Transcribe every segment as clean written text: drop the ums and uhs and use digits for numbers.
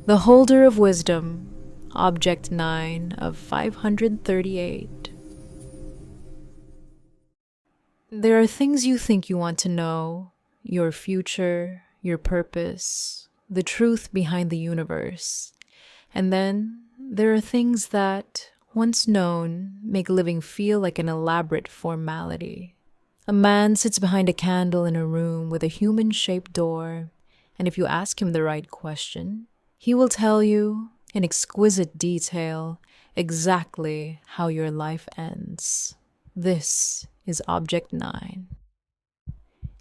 The Holder of Wisdom, Object 9 of 538. There are things you think you want to know, your future, your purpose, the truth behind the universe. And then there are things that, once known, make living feel like an elaborate formality. A man sits behind a candle in a room with a human-shaped door, and if you ask him the right question, he will tell you, in exquisite detail, exactly how your life ends. This is Object 9.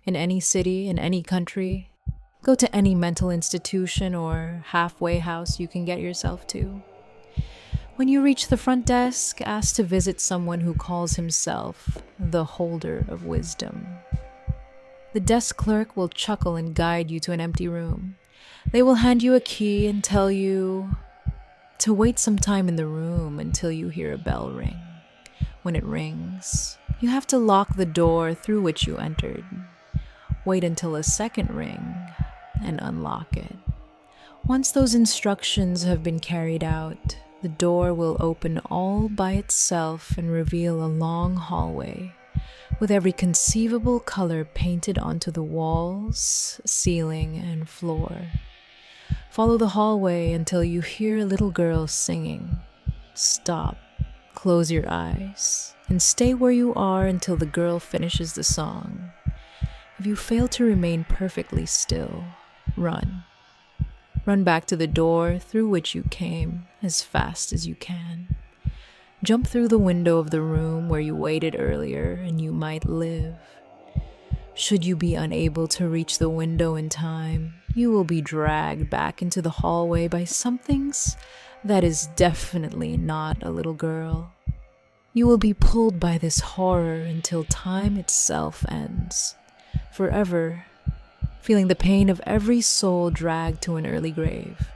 In any city, in any country, go to any mental institution or halfway house you can get yourself to. When you reach the front desk, ask to visit someone who calls himself the Holder of Wisdom. The desk clerk will chuckle and guide you to an empty room. They will hand you a key and tell you to wait some time in the room until you hear a bell ring. When it rings, you have to lock the door through which you entered. Wait until a second ring and unlock it. Once those instructions have been carried out, the door will open all by itself and reveal a long hallway with every conceivable color painted onto the walls, ceiling, and floor. Follow the hallway until you hear a little girl singing. Stop, close your eyes, and stay where you are until the girl finishes the song. If you fail to remain perfectly still, run. Run back to the door through which you came as fast as you can. Jump through the window of the room where you waited earlier and you might live. Should you be unable to reach the window in time, you will be dragged back into the hallway by somethings that is definitely not a little girl. You will be pulled by this horror until time itself ends, forever, feeling the pain of every soul dragged to an early grave.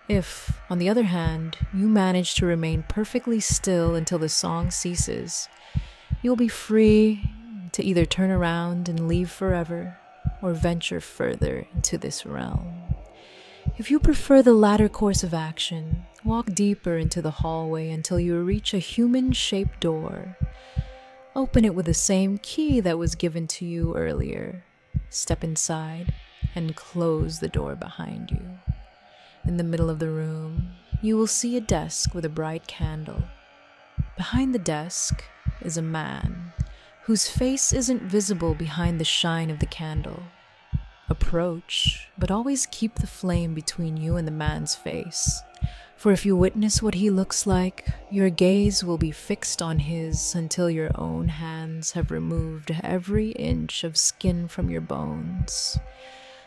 If, on the other hand, you manage to remain perfectly still until the song ceases, you'll be free to either turn around and leave forever or venture further into this realm. If you prefer the latter course of action, walk deeper into the hallway until you reach a human-shaped door. Open it with the same key that was given to you earlier. Step inside and close the door behind you. In the middle of the room, you will see a desk with a bright candle. Behind the desk is a man whose face isn't visible behind the shine of the candle. Approach, but always keep the flame between you and the man's face. For if you witness what he looks like, your gaze will be fixed on his until your own hands have removed every inch of skin from your bones.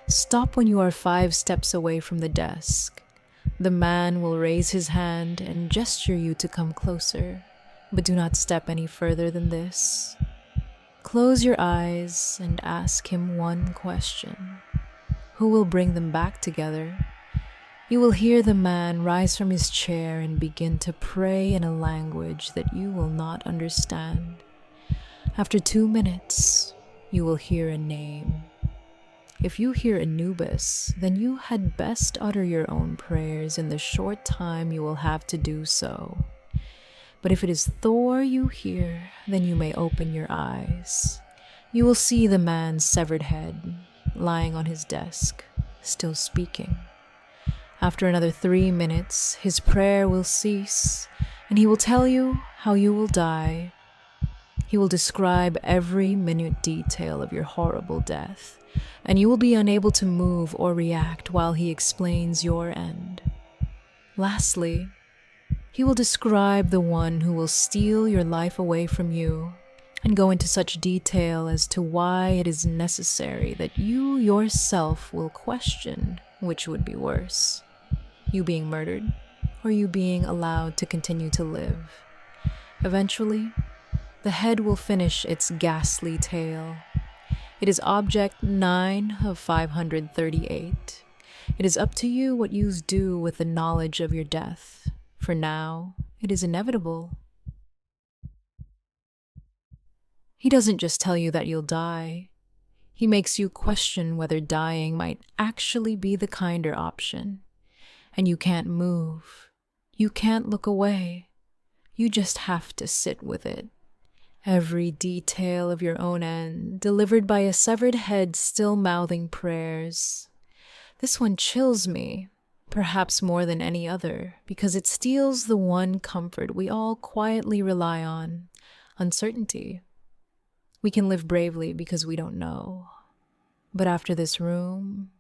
Stop when you are 5 steps away from the desk. The man will raise his hand and gesture you to come closer, but do not step any further than this. Close your eyes and ask him one question. Who will bring them back together? You will hear the man rise from his chair and begin to pray in a language that you will not understand. After 2 minutes, you will hear a name. If you hear Anubis, then you had best utter your own prayers in the short time you will have to do so. But if it is Thor you hear, then you may open your eyes. You will see the man's severed head, lying on his desk, still speaking. After another 3 minutes, his prayer will cease, and he will tell you how you will die. He will describe every minute detail of your horrible death, and you will be unable to move or react while he explains your end. Lastly, he will describe the one who will steal your life away from you and go into such detail as to why it is necessary that you yourself will question which would be worse, you being murdered or you being allowed to continue to live. Eventually, the head will finish its ghastly tale. It is Object 9 of 538. It is up to you what you do with the knowledge of your death. For now, it is inevitable. He doesn't just tell you that you'll die. He makes you question whether dying might actually be the kinder option. and you can't move. You can't look away. You just have to sit with it. Every detail of your own end, delivered by a severed head still mouthing prayers. This one chills me, perhaps more than any other, because it steals the one comfort we all quietly rely on: uncertainty. We can live bravely because we don't know. But after this room,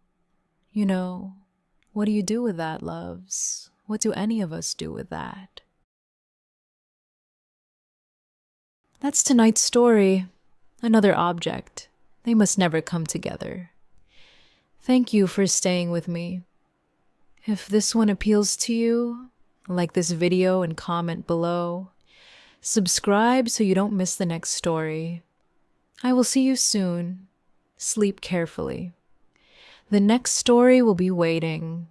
what do you do with that, loves? What do any of us do with that? That's tonight's story. Another object. They must never come together. Thank you for staying with me. If this one appeals to you, like this video and comment below. Subscribe so you don't miss the next story. I will see you soon. Sleep carefully. The next story will be waiting.